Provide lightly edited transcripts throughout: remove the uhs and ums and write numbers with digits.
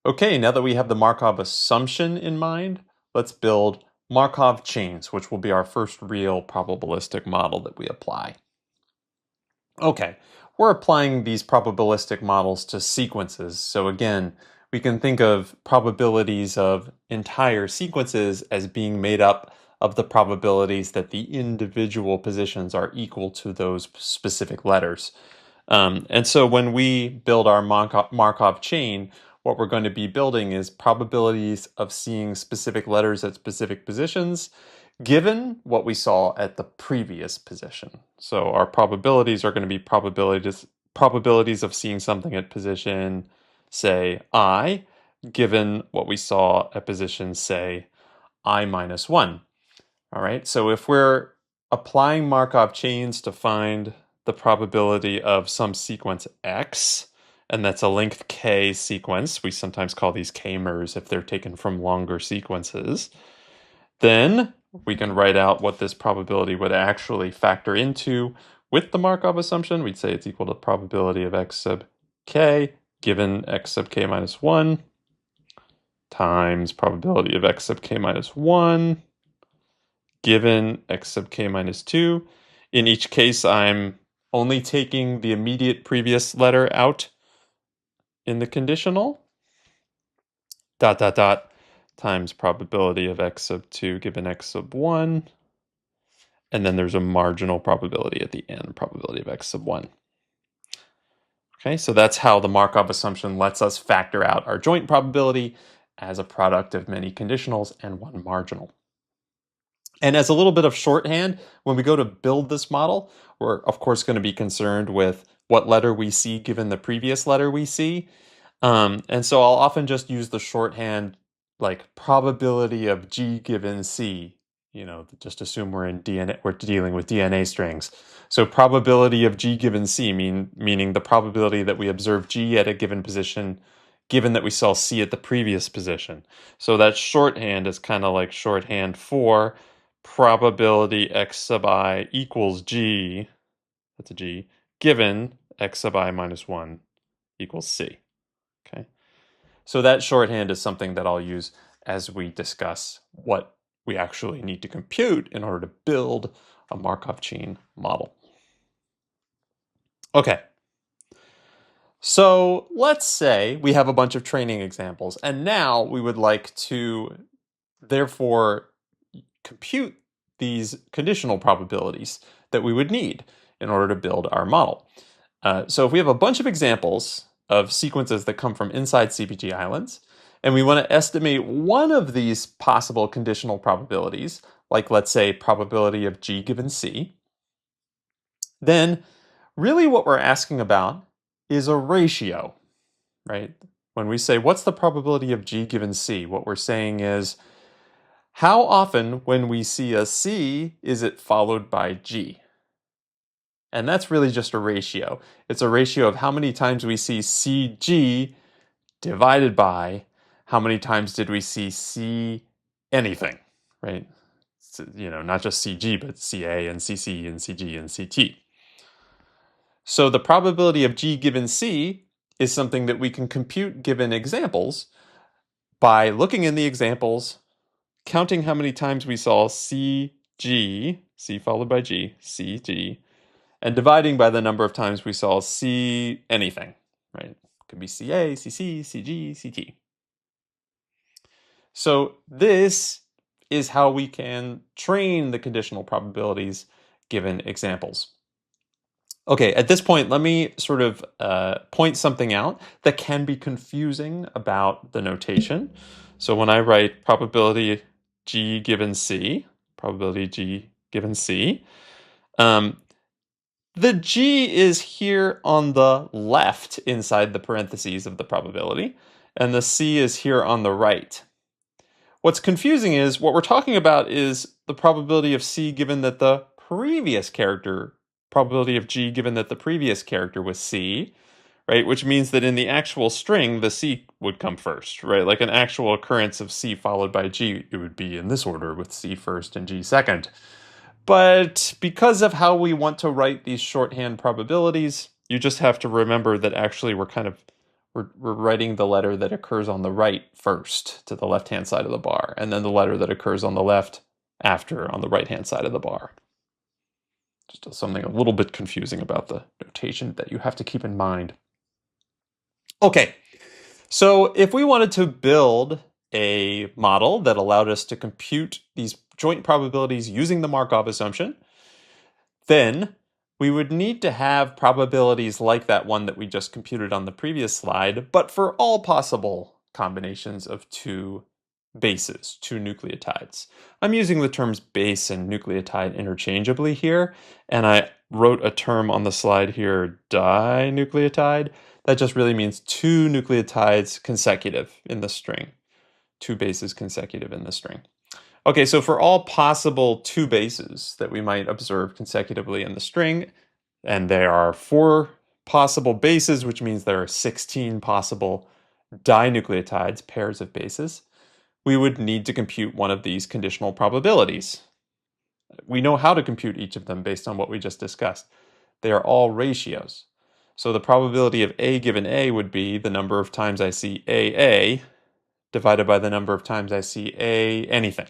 Okay, now that we have the Markov assumption in mind, let's build Markov chains, which will be our first real probabilistic model that we apply. Okay, we're applying these probabilistic models to sequences. So again, we can think of probabilities of entire sequences as being made up of the probabilities that the individual positions are equal to those specific letters. And so when we build our Markov chain, what we're going to be building is probabilities of seeing specific letters at specific positions, given what we saw at the previous position. So our probabilities are going to be probabilities of seeing something at position, say, I, given what we saw at position, say, I minus 1. All right, so if we're applying Markov chains to find the probability of some sequence X, and that's a length K sequence, we sometimes call these K-mers if they're taken from longer sequences, then we can write out what this probability would actually factor into with the Markov assumption. We'd say it's equal to probability of X sub K given X sub K minus 1 times probability of X sub K minus 1 given X sub K minus 2. In each case, I'm only taking the immediate previous letter out in the conditional, dot, dot, dot, times probability of X sub 2 given X sub 1. And then there's a marginal probability at the end, probability of X sub 1. Okay, so that's how the Markov assumption lets us factor out our joint probability as a product of many conditionals and one marginal. And as a little bit of shorthand, when we go to build this model, we're of course going to be concerned with what letter we see given the previous letter we see. And so I'll often just use the shorthand like probability of G given C. Just assume we're in DNA, we're dealing with DNA strings. So probability of G given C, meaning the probability that we observe G at a given position, given that we saw C at the previous position. So that shorthand is kind of like shorthand for probability X sub I equals G, that's a G, given X sub I minus 1 equals C. Okay. So that shorthand is something that I'll use as we discuss what we actually need to compute in order to build a Markov chain model. Okay. So let's say we have a bunch of training examples, and now we would like to therefore compute these conditional probabilities that we would need in order to build our model. So if we have a bunch of examples of sequences that come from inside CPG islands, and we want to estimate one of these possible conditional probabilities, like let's say probability of G given C, then really what we're asking about is a ratio, right? When we say what's the probability of G given C, what we're saying is how often when we see a C is it followed by G? And that's really just a ratio. It's a ratio of how many times we see CG divided by how many times did we see C anything, right? So, not just CG, but CA and CC and CG and CT. So the probability of G given C is something that we can compute given examples by looking in the examples, counting how many times we saw CG, C followed by G, CG, and dividing by the number of times we saw C anything, right? It could be CA, CC, CG, CT. So this is how we can train the conditional probabilities given examples. Okay, at this point, let me sort of point something out that can be confusing about the notation. So when I write probability G given C, probability G given C, the G is here on the left inside the parentheses of the probability, and the C is here on the right. What's confusing is what we're talking about is the probability of C given that the previous character, probability of G given that the previous character was C, right? Which means that in the actual string, the C would come first, right? Like an actual occurrence of C followed by G, it would be in this order with C first and G second. But because of how we want to write these shorthand probabilities, you just have to remember that actually we're we're writing the letter that occurs on the right first to the left-hand side of the bar, and then the letter that occurs on the left after on the right-hand side of the bar. Just something a little bit confusing about the notation that you have to keep in mind. Okay, so if we wanted to build a model that allowed us to compute these joint probabilities using the Markov assumption, then we would need to have probabilities like that one that we just computed on the previous slide, but for all possible combinations of two bases, two nucleotides. I'm using the terms base and nucleotide interchangeably here, and I wrote a term on the slide here, dinucleotide. That just really means two nucleotides consecutive in the string, two bases consecutive in the string. Okay, so for all possible two bases that we might observe consecutively in the string, and there are 4 possible bases, which means there are 16 possible dinucleotides, pairs of bases, we would need to compute one of these conditional probabilities. We know how to compute each of them based on what we just discussed. They are all ratios. So the probability of A given A would be the number of times I see AA divided by the number of times I see A anything.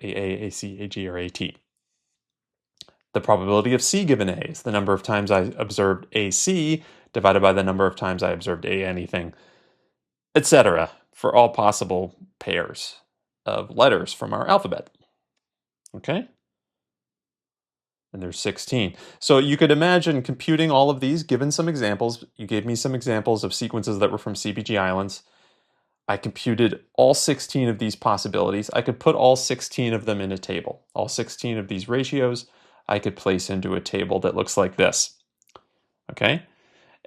AA, AC, AG, or AT. The probability of C given A is the number of times I observed AC divided by the number of times I observed A anything, etc., for all possible pairs of letters from our alphabet. Okay? And there's 16. So you could imagine computing all of these, given some examples. You gave me some examples of sequences that were from CPG Islands. I computed all 16 of these possibilities. I could put all 16 of them in a table. All 16 of these ratios I could place into a table that looks like this. Okay?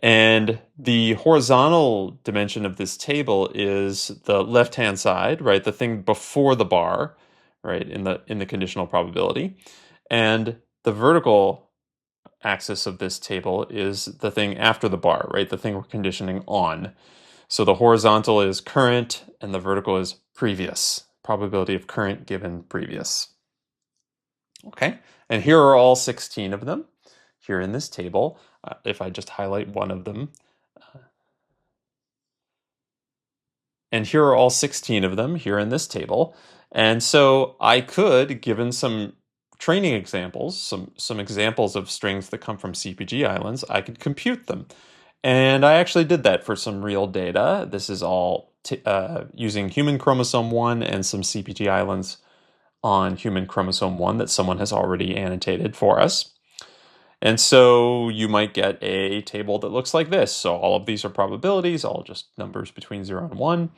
And the horizontal dimension of this table is the left-hand side, right? The thing before the bar, right, in the conditional probability. And the vertical axis of this table is the thing after the bar, right? The thing we're conditioning on. So the horizontal is current and the vertical is previous. Probability of current given previous. Okay, and here are all 16 of them here in this table. If I just highlight one of them. And here are all 16 of them here in this table. And so I could, given some training examples, some examples of strings that come from CPG Islands, I could compute them. And I actually did that for some real data. This is all using human chromosome 1 and some CPG Islands on human chromosome 1 that someone has already annotated for us. And so you might get a table that looks like this. So all of these are probabilities, all just numbers between 0 and 1.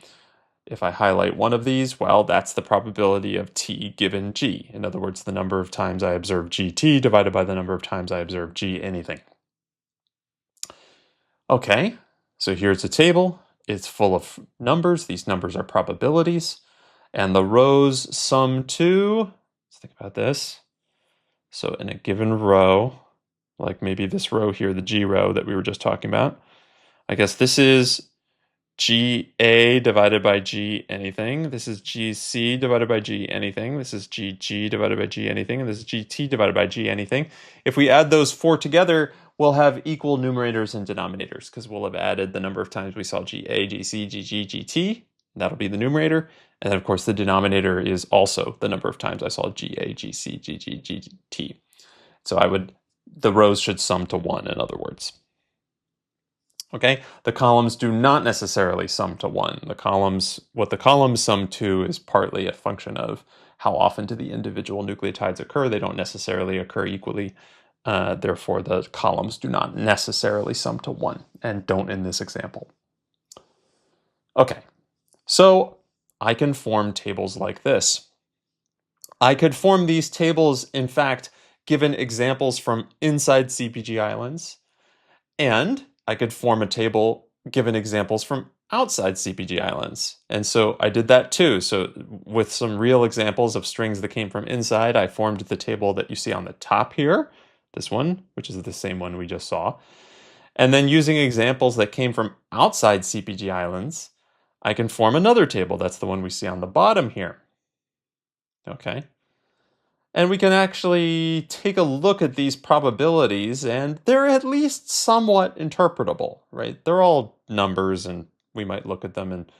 If I highlight one of these, well, that's the probability of t given g. In other words, the number of times I observe gt divided by the number of times I observe g anything. Okay, so here's a table. It's full of numbers. These numbers are probabilities. And the rows sum to, let's think about this. So in a given row, like maybe this row here, the G row that we were just talking about, I guess this is GA divided by G anything. This is GC divided by G anything. This is GG divided by G anything. And this is GT divided by G anything. If we add those 4 together, we'll have equal numerators and denominators because we'll have added the number of times we saw GA, GC, GG, GT. That'll be the numerator. And then, of course, the denominator is also the number of times I saw GA, GC, GG, GT. So the rows should sum to 1, in other words. Okay, the columns do not necessarily sum to 1. What the columns sum to is partly a function of how often do the individual nucleotides occur. They don't necessarily occur equally. Therefore, the columns do not necessarily sum to 1 and don't in this example. Okay, so I can form tables like this. I could form these tables, in fact, given examples from inside CPG Islands, and I could form a table given examples from outside CPG Islands. And so I did that too. So with some real examples of strings that came from inside, I formed the table that you see on the top here, this one, which is the same one we just saw. And then using examples that came from outside CPG Islands, I can form another table. That's the one we see on the bottom here. Okay. And we can actually take a look at these probabilities, and they're at least somewhat interpretable, right? They're all numbers, and we might look at them and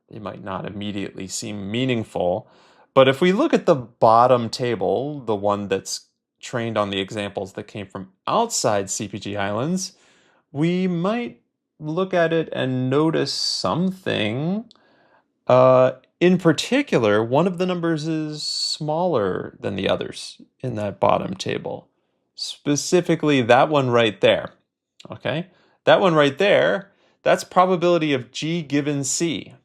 they might not immediately seem meaningful. But if we look at the bottom table, the one that's trained on the examples that came from outside CPG islands, we might look at it and notice something. In particular, one of the numbers is smaller than the others in that bottom table. Specifically, that one right there. Okay? That one right there, that's probability of G given C.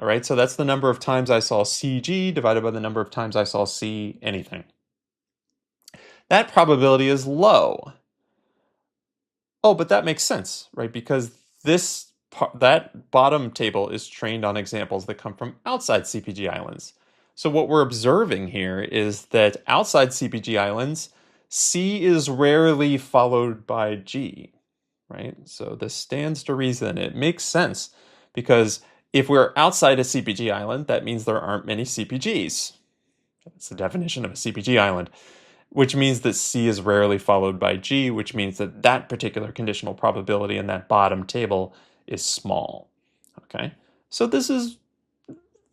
All right, so that's the number of times I saw CG divided by the number of times I saw C anything. That probability is low. Oh, but that makes sense, right? Because that bottom table is trained on examples that come from outside CPG islands. So what we're observing here is that outside CPG islands, C is rarely followed by G, right? So this stands to reason. It makes sense because if we're outside a CPG island, that means there aren't many CPGs. That's the definition of a CPG island, which means that C is rarely followed by G, which means that that particular conditional probability in that bottom table is small. Okay, so this is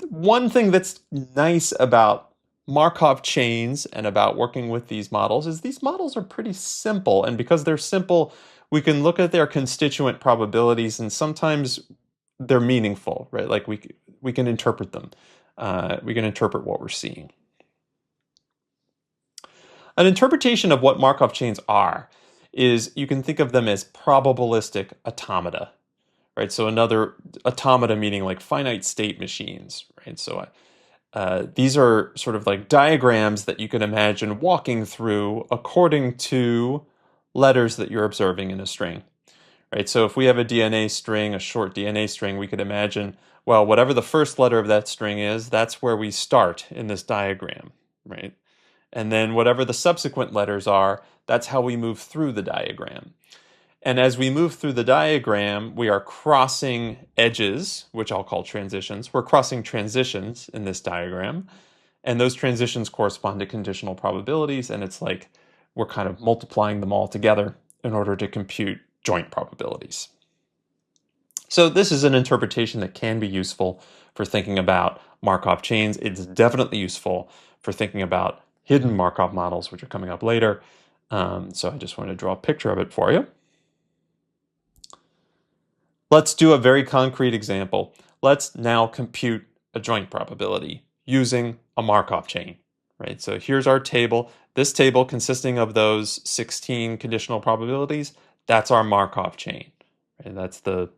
one thing that's nice about Markov chains and about working with these models is these models are pretty simple, and because they're simple, we can look at their constituent probabilities, and sometimes they're meaningful, right? Like we can interpret them. We can interpret what we're seeing. An interpretation of what Markov chains are is you can think of them as probabilistic automata, right? So another automata meaning like finite state machines, right? So these are sort of like diagrams that you can imagine walking through according to letters that you're observing in a string, right? So if we have a DNA string, a short DNA string, we could imagine, well, whatever the first letter of that string is, that's where we start in this diagram, right? And then whatever the subsequent letters are, that's how we move through the diagram. And as we move through the diagram, we are crossing edges, which I'll call transitions. We're crossing transitions in this diagram. And those transitions correspond to conditional probabilities. And it's like we're kind of multiplying them all together in order to compute joint probabilities. So this is an interpretation that can be useful for thinking about Markov chains. It's definitely useful for thinking about hidden Markov models, which are coming up later. So I just want to draw a picture of it for you. Let's do a very concrete example. Let's now compute a joint probability using a Markov chain, right? So here's our table. This table consisting of those 16 conditional probabilities, that's our Markov chain. Right? That's the,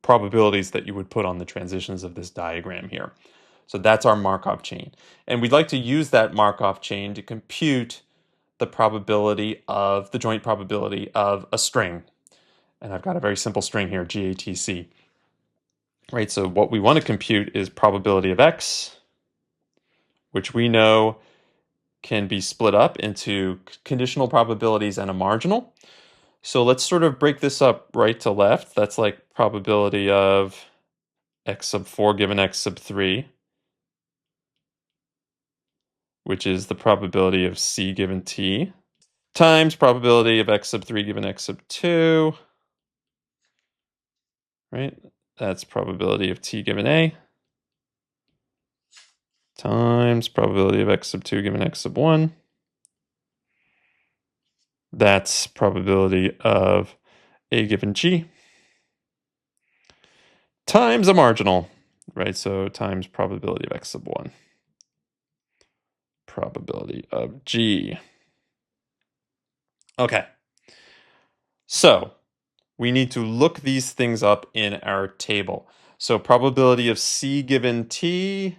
probabilities that you would put on the transitions of this diagram here. So that's our Markov chain. And we'd like to use that Markov chain to compute the probability of the joint probability of a string. And I've got a very simple string here, GATC. Right, so what we want to compute is probability of X, which we know can be split up into conditional probabilities and a marginal. So let's sort of break this up right to left. That's like probability of X sub 4 given X sub 3, which is the probability of C given T, times probability of X sub 3 given X sub 2, right? That's probability of T given A, times probability of X sub 2 given X sub 1. That's probability of A given G, times a marginal, right? So times probability of X sub 1. Probability of G. Okay. So we need to look these things up in our table. So probability of C given T,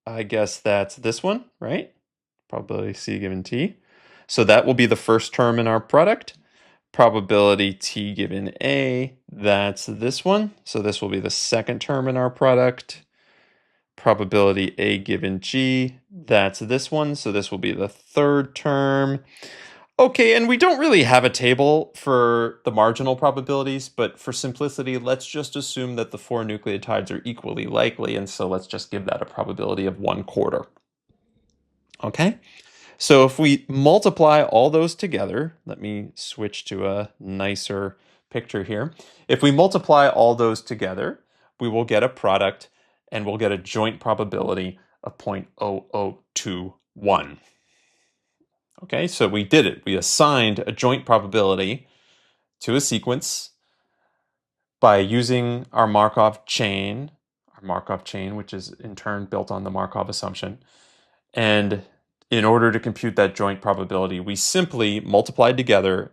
I guess that's this one, right? Probability C given T. So that will be the first term in our product. Probability T given A, that's this one. So this will be the second term in our product. Probability A given G, that's this one. So this will be the third term. Okay, and we don't really have a table for the marginal probabilities, but for simplicity, let's just assume that the 4 nucleotides are equally likely, and so let's just give that a probability of 1/4. Okay, so if we multiply all those together, let me switch to a nicer picture here. If we multiply all those together, we will get a product and we'll get a joint probability of 0.0021. Okay, so we did it. We assigned a joint probability to a sequence by using our Markov chain, which is in turn built on the Markov assumption. And in order to compute that joint probability, we simply multiplied together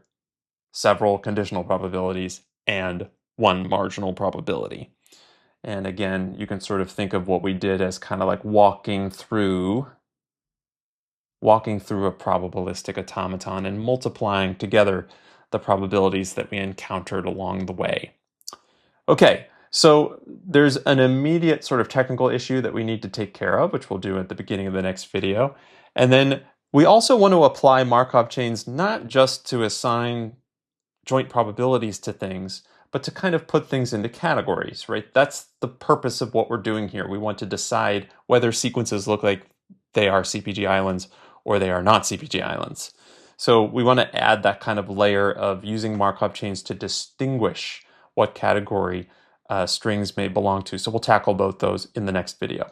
several conditional probabilities and one marginal probability. And again, you can sort of think of what we did as kind of like walking through a probabilistic automaton and multiplying together the probabilities that we encountered along the way. Okay, so there's an immediate sort of technical issue that we need to take care of, which we'll do at the beginning of the next video. And then we also want to apply Markov chains not just to assign joint probabilities to things, but to kind of put things into categories, right? That's the purpose of what we're doing here. We want to decide whether sequences look like they are CPG islands or they are not CPG islands. So we want to add that kind of layer of using Markov chains to distinguish what category strings may belong to. So we'll tackle both those in the next video.